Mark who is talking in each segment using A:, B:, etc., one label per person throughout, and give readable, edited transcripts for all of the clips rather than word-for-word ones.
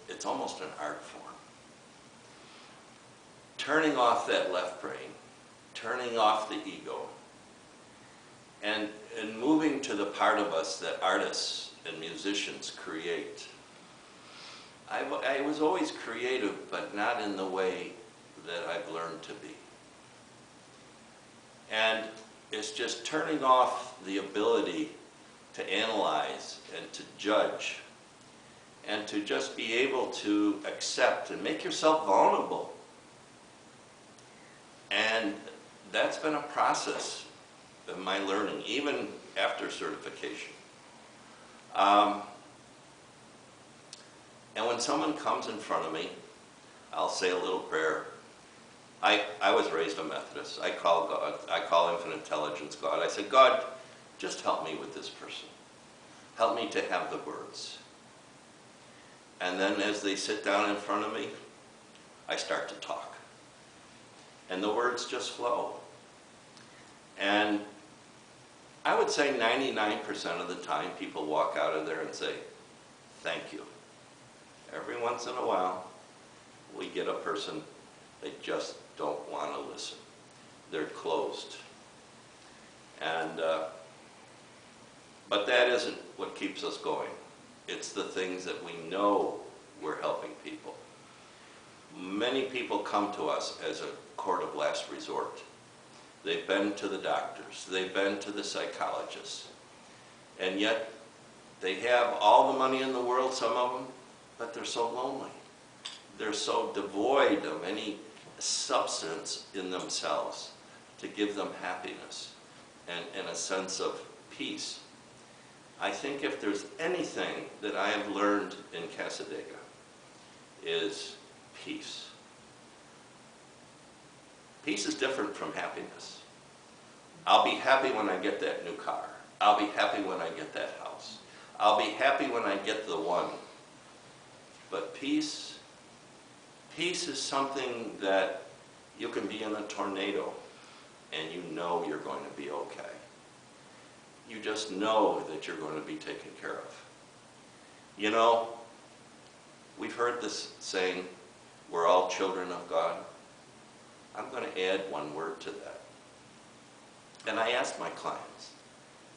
A: it's almost an art form. Turning off that left brain, turning off the ego, and moving to the part of us that artists and musicians create. I was always creative, but not in the way that I've learned to be. And it's just turning off the ability to analyze and to judge and to just be able to accept and make yourself vulnerable. And that's been a process of my learning, even after certification. And when someone comes in front of me, I'll say a little prayer. I was raised a Methodist. I call God, I call Infinite Intelligence God. I say, God, just help me with this person. Help me to have the words. And then as they sit down in front of me, I start to talk. And the words just flow. And I would say 99% of the time people walk out of there and say, thank you. Every once in a while, we get a person that just don't want to listen. They're closed. And, but that isn't what keeps us going. It's the things that we know we're helping people. Many people come to us as a court of last resort. They've been to the doctors, they've been to the psychologists, and yet they have all the money in the world, some of them, but they're so lonely. They're so devoid of any substance in themselves to give them happiness and a sense of peace. I think if there's anything that I have learned in Casadega is peace. Peace is different from happiness. I'll be happy when I get that new car. I'll be happy when I get that house. I'll be happy when I get the one. But peace is something that you can be in a tornado and you know you're going to be okay. You just know that you're going to be taken care of. You know, we've heard this saying, we're all children of God. I'm going to add one word to that. And I ask my clients,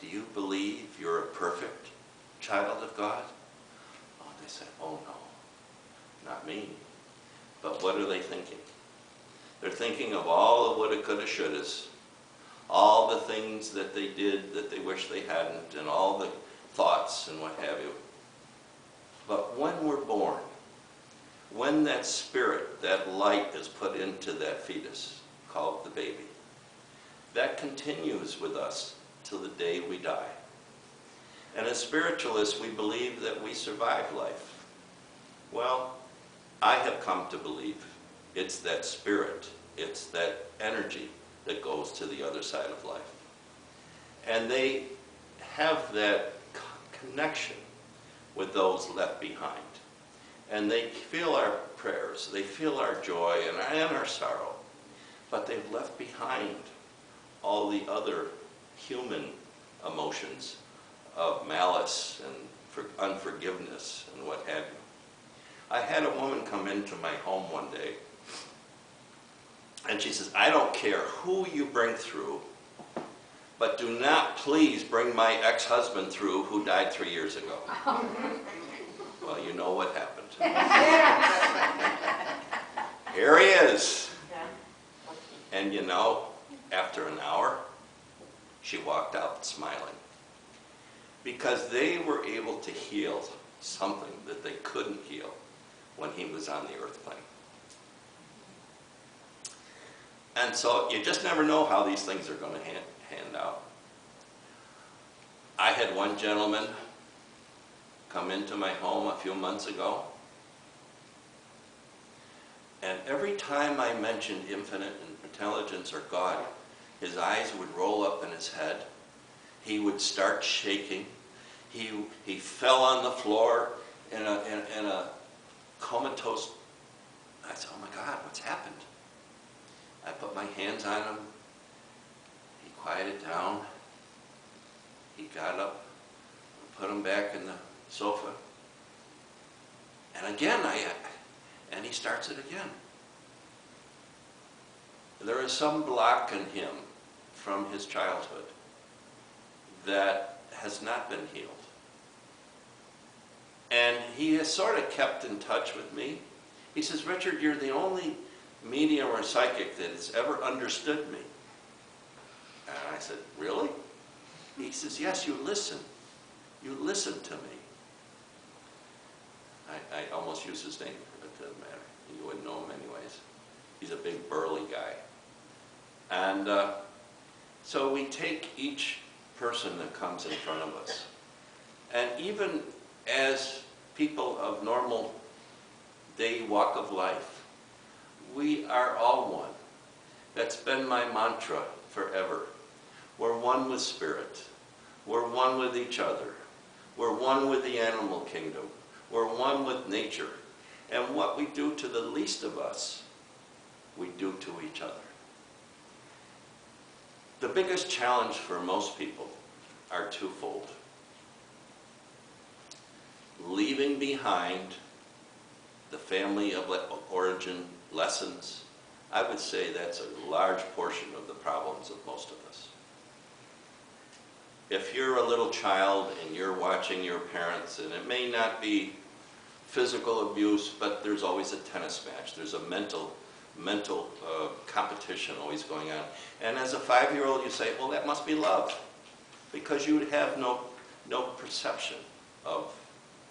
A: do you believe you're a perfect child of God? Oh, they say, oh no, not me. But what are they thinking? They're thinking of all the woulda, coulda, shouldas, all the things that they did that they wish they hadn't, and all the thoughts and what have you. But when we're born, when that spirit, that light is put into that fetus called the baby, that continues with us till the day we die. And as spiritualists, we believe that we survive life. Well, I have come to believe it's that spirit, it's that energy that goes to the other side of life. And they have that connection with those left behind. And they feel our prayers, they feel our joy and our sorrow, but they've left behind all the other human emotions of malice and unforgiveness and what have you. I had a woman come into my home one day, and she says, I don't care who you bring through, but do not please bring my ex-husband through who died 3 years ago. Well, you know what happened. Here he is. And you know, after an hour, she walked out smiling. Because they were able to heal something that they couldn't heal when he was on the earth plane. And so you just never know how these things are going to hand out. I had one gentleman come into my home a few months ago, and every time I mentioned infinite intelligence or God, his eyes would roll up in his head. He would start shaking. He fell on the floor in a comatose. I said, oh my God, what's happened? I put my hands on him. He quieted down. He got up, put him back in the sofa. again, and he starts it again. There is some block in him from his childhood that has not been healed. And he has sort of kept in touch with me. He says, Richard, you're the only medium or psychic that has ever understood me. And I said, really? He says, yes, you listen. You listen to me. I almost use his name, but it doesn't matter. You wouldn't know him anyways. He's a big burly guy. And so we take each person that comes in front of us. And even as people of normal day walk of life, we are all one. That's been my mantra forever. We're one with spirit. We're one with each other. We're one with the animal kingdom. We're one with nature. And what we do to the least of us, we do to each other. The biggest challenge for most people are twofold. Leaving behind the family of origin lessons, I would say that's a large portion of the problems of most of us. If you're a little child and you're watching your parents, and it may not be physical abuse, but there's always a tennis match. There's a mental competition always going on. And as a 5-year-old, you say, well, that must be love, because you would have no perception of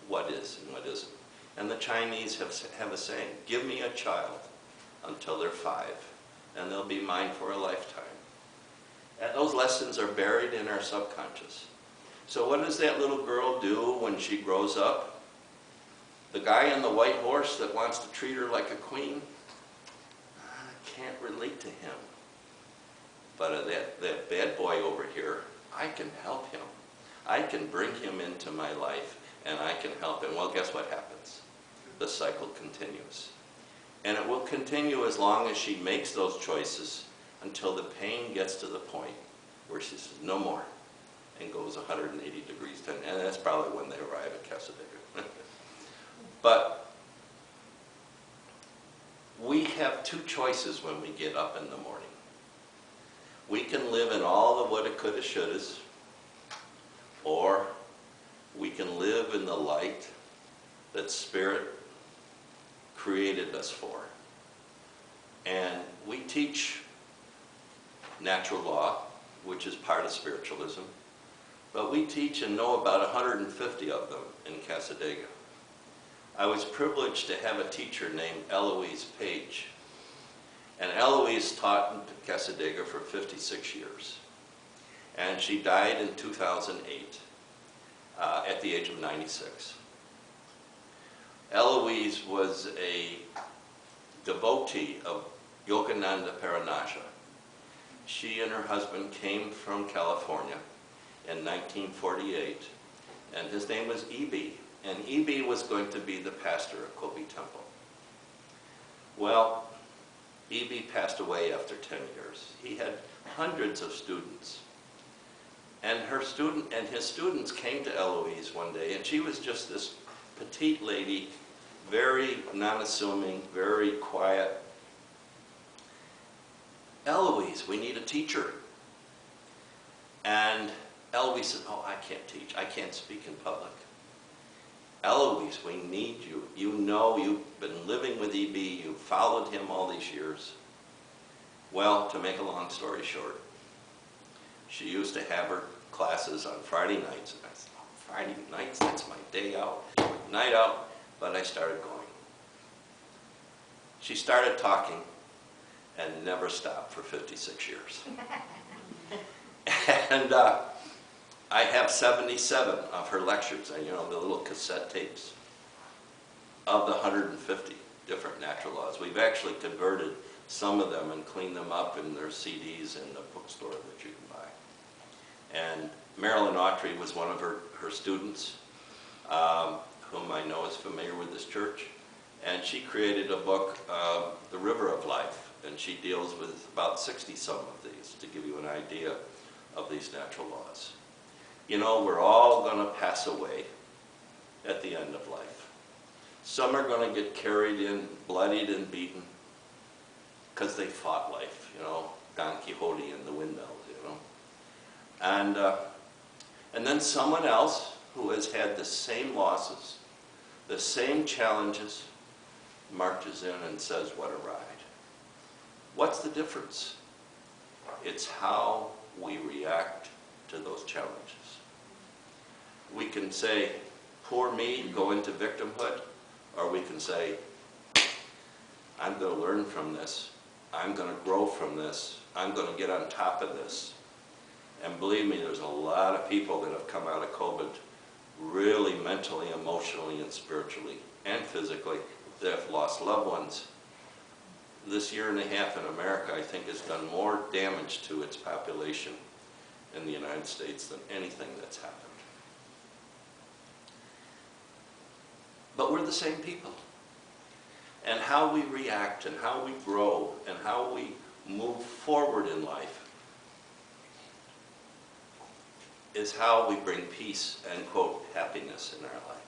A: what is and what isn't. And the Chinese have a saying, give me a child until they're 5, and they'll be mine for a lifetime. And those lessons are buried in our subconscious. So what does that little girl do when she grows up? The guy on the white horse that wants to treat her like a queen, I can't relate to him. But that bad boy over here, I can help him. I can bring him into my life, and I can help him. Well, guess what happens? The cycle continues. And it will continue as long as she makes those choices, until the pain gets to the point where she says, no more, and goes 180 degrees. And that's probably when they arrive at Casadega. But we have two choices when we get up in the morning. We can live in all the woulda, coulda, shouldas, or we can live in the light that Spirit created us for. And we teach natural law, which is part of spiritualism, but we teach and know about 150 of them in Casadega. I was privileged to have a teacher named Eloise Page, and Eloise taught in Casadega for 56 years, and she died in 2008 at the age of 96. Eloise was a devotee of Yogananda Paranaja. She and her husband came from California in 1948, and his name was E.B., and E.B. was going to be the pastor of Kobe Temple. Well, E.B. passed away after 10 years. He had hundreds of students. And his students came to Eloise one day, and she was just this petite lady, very non-assuming, very quiet. Eloise, we need a teacher. And Eloise said, oh, I can't teach. I can't speak in public. Eloise, we need you. You know, you've been living with E.B., you've followed him all these years. Well, to make a long story short, she used to have her classes on Friday nights. And I said, oh, Friday nights, that's my day out. Night out, but I started going. She started talking and never stopped for 56 years. And I have 77 of her lectures, and you know, the little cassette tapes of the 150 different natural laws. We've actually converted some of them and cleaned them up in their CDs in the bookstore that you can buy. And Marilyn Autry was one of her students, whom I know is familiar with this church. And she created a book, The River of Life, and she deals with about 60-some of these to give you an idea of these natural laws. You know, we're all going to pass away at the end of life. Some are going to get carried in, bloodied and beaten, because they fought life, you know, Don Quixote and the windmills, you know. And then someone else who has had the same losses, the same challenges, marches in and says, what a ride. What's the difference? It's how we react to those challenges. We can say, poor me, go into victimhood, or we can say, I'm going to learn from this. I'm going to grow from this. I'm going to get on top of this. And believe me, there's a lot of people that have come out of COVID really mentally, emotionally, and spiritually, and physically, that have lost loved ones. This year and a half in America, I think, has done more damage to its population in the United States than anything that's happened. But we're the same people. And how we react and how we grow and how we move forward in life is how we bring peace and, quote, happiness in our life.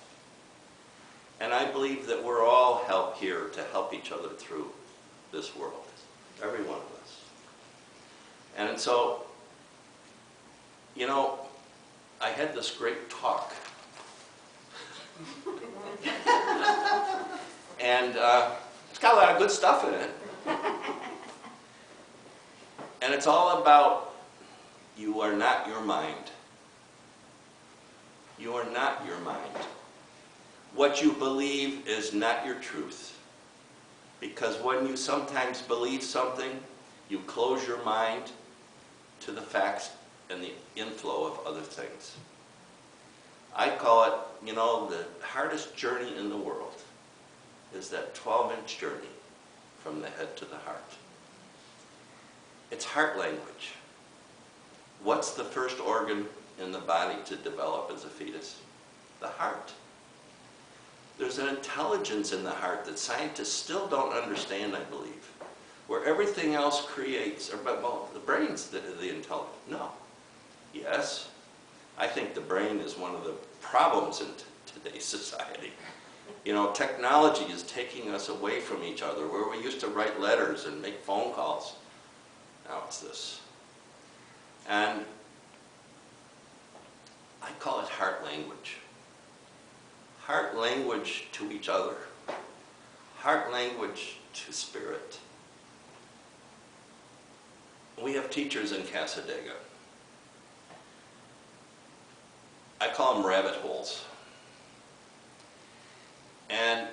A: And I believe that we're all here to help each other through this world, every one of us. And so, you know, I had this great talk. And it's got a lot of good stuff in it. And it's all about you are not your mind. You are not your mind. What you believe is not your truth. Because when you sometimes believe something, you close your mind to the facts and the inflow of other things. I call it, you know, the hardest journey in the world is that 12-inch journey from the head to the heart. It's heart language. What's the first organ in the body to develop as a fetus? The heart. There's an intelligence in the heart that scientists still don't understand, I believe, where everything else creates, well, the brain's the intelligence. No. Yes, I think the brain is one of the problems in today's society. You know, technology is taking us away from each other, where we used to write letters and make phone calls. Now it's this. And I call it heart language. Heart language to each other. Heart language to spirit. We have teachers in Casadega. I call them rabbit holes. And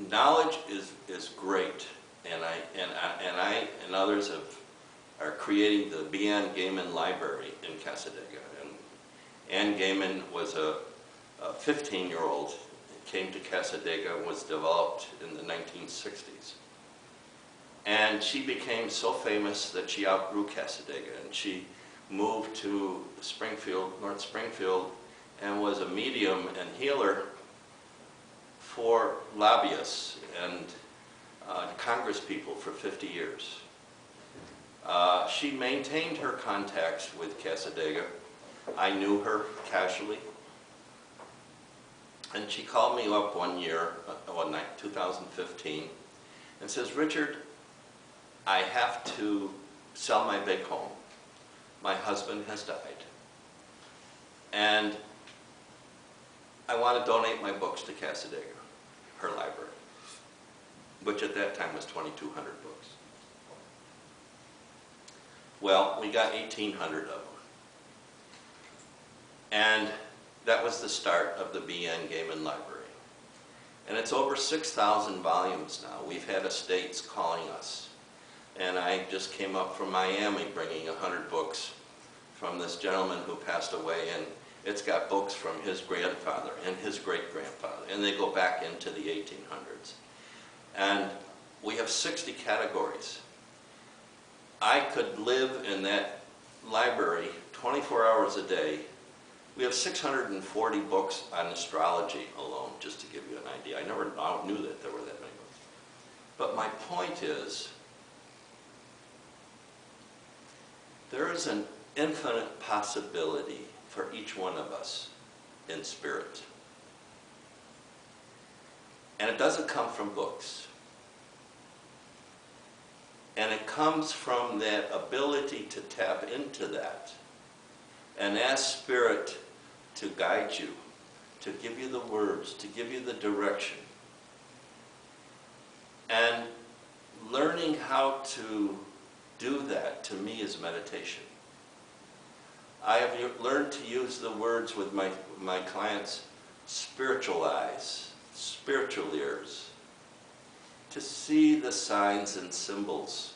A: knowledge is great. And I and others are creating the Beyond Gaiman Library in Casadega. And Ann Gaiman was a 15-year-old, came to Casadega, was developed in the 1960s. And she became so famous that she outgrew Casadega, and she moved to Springfield, North Springfield, and was a medium and healer for lobbyists and Congress people for 50 years. She maintained her contacts with Casadega. I knew her casually. And she called me up one night, 2015, and says, Richard, I have to sell my big home. My husband has died. And I want to donate my books to Casadega, her library, which at that time was 2,200 books. Well, we got 1,800 of them. And that was the start of the B.N. Gaiman Library. And it's over 6,000 volumes now. We've had estates calling us. And I just came up from Miami bringing 100 books from this gentleman who passed away. And it's got books from his grandfather and his great-grandfather. And they go back into the 1800s. And we have 60 categories. I could live in that library 24 hours a day. We have 640 books on astrology alone, just to give you an idea. I never knew that there were that many books. But my point is, there is an infinite possibility for each one of us in spirit. And it doesn't come from books. And it comes from that ability to tap into that and ask Spirit to guide you, to give you the words, to give you the direction. And learning how to do that, to me, is meditation. I have learned to use the words with my clients, spiritual eyes, spiritual ears, to see the signs and symbols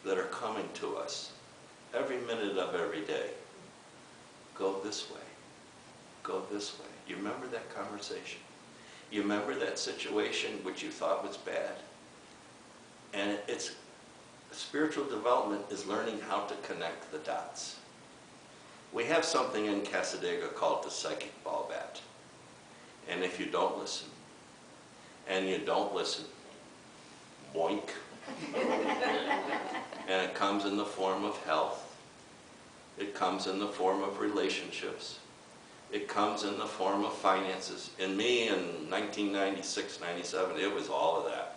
A: that are coming to us every minute of every day. Go this way. Go this way. You remember that conversation? You remember that situation which you thought was bad? And it's spiritual development is learning how to connect the dots. We have something in Casadega called the psychic ball bat. And if you don't listen, and you don't listen, boink. And it comes in the form of health. It comes in the form of relationships. It comes in the form of finances. In me, in 1996, 97, it was all of that.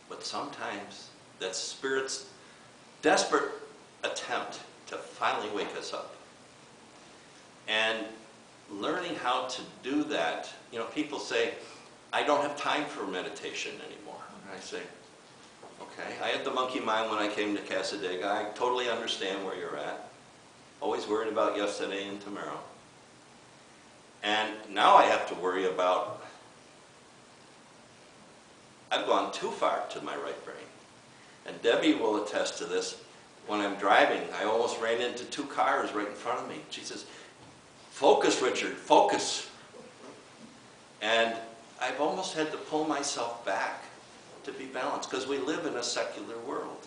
A: But sometimes that's Spirit's desperate attempt to finally wake us up. And learning how to do that, you know, people say, I don't have time for meditation anymore. And I say, okay, I had the monkey mind when I came to Casadega. I totally understand where you're at. Always worried about yesterday and tomorrow. And now I have to worry about, I've gone too far to my right brain. And Debbie will attest to this. When I'm driving, I almost ran into two cars right in front of me. She says, focus, Richard, focus. And I've almost had to pull myself back to be balanced, because we live in a secular world.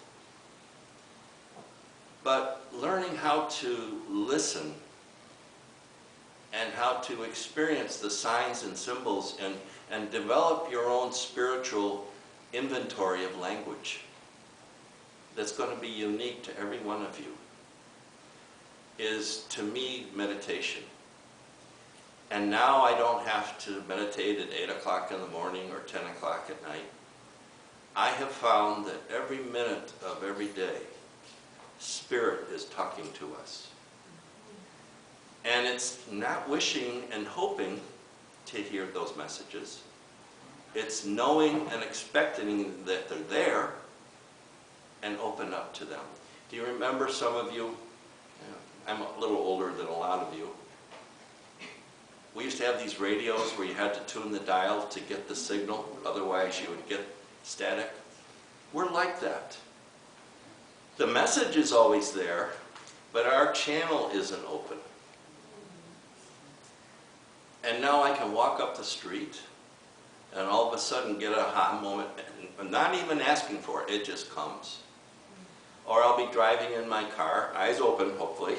A: But learning how to listen and how to experience the signs and symbols and develop your own spiritual inventory of language that's going to be unique to every one of you is, to me, meditation. And now I don't have to meditate at 8 o'clock in the morning or 10 o'clock at night. I have found that every minute of every day, Spirit is talking to us. And it's not wishing and hoping to hear those messages. It's knowing and expecting that they're there and open up to them. Do you remember, some of you, I'm a little older than a lot of you, we used to have these radios where you had to tune the dial to get the signal, otherwise you would get static. We're like that. The message is always there, but our channel isn't open. And now I can walk up the street and all of a sudden get a aha moment, and not even asking for it, it just comes. Or I'll be driving in my car, eyes open hopefully.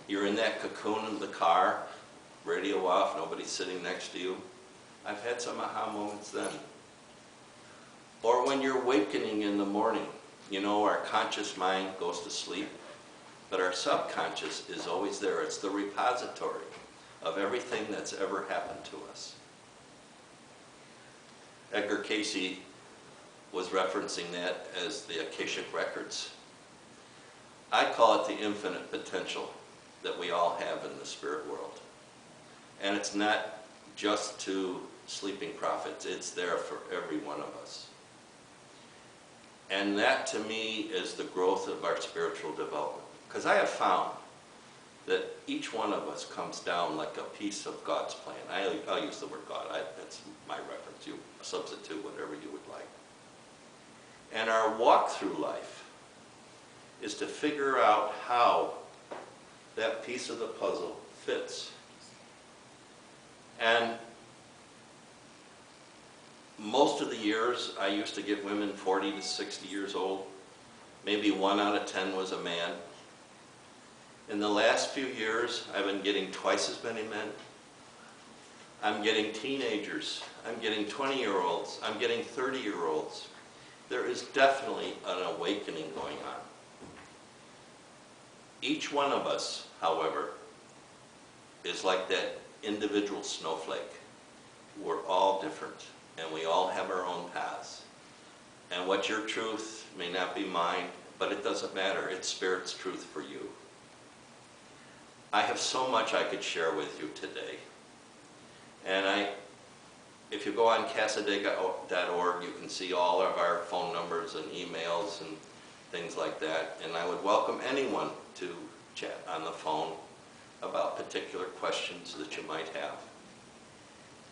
A: You're in that cocoon of the car, radio off, nobody's sitting next to you. I've had some aha moments then. Or when you're awakening in the morning, you know, our conscious mind goes to sleep, but our subconscious is always there. It's the repository of everything that's ever happened to us. Edgar Cayce was referencing that as the Akashic Records. I call it the infinite potential that we all have in the spirit world. And it's not just to sleeping prophets, it's there for every one of us. And that, to me, is the growth of our spiritual development. Because I have found that each one of us comes down like a piece of God's plan. I'll use the word God, that's my reference. You substitute whatever you would like. And our walk through life is to figure out how that piece of the puzzle fits. And most of the years, I used to get women 40 to 60 years old. Maybe 1 out of 10 was a man. In the last few years, I've been getting twice as many men. I'm getting teenagers. I'm getting 20-year-olds. I'm getting 30-year-olds. There is definitely an awakening going on. Each one of us, however, is like that individual snowflake. we're all different, and we all have our own paths. And what your truth may not be mine, but it doesn't matter. It's Spirit's truth for you. I have so much I could share with you today. And if you go on casadega.org, you can see all of our phone numbers and emails and things like that. And I would welcome anyone to chat on the phone about particular questions that you might have.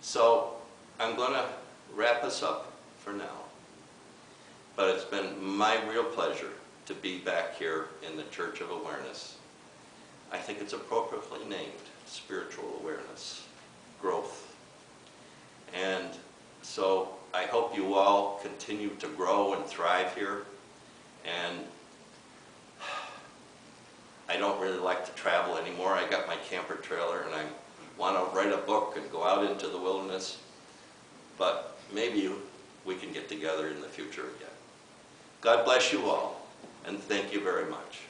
A: So I'm going to wrap us up for now. But it's been my real pleasure to be back here in the Church of Awareness. I think it's appropriately named Spiritual Awareness, Growth. And so I hope you all continue to grow and thrive here. And I don't really like to travel anymore. I got my camper trailer and I want to write a book and go out into the wilderness. But maybe we can get together in the future again. God bless you all, and thank you very much.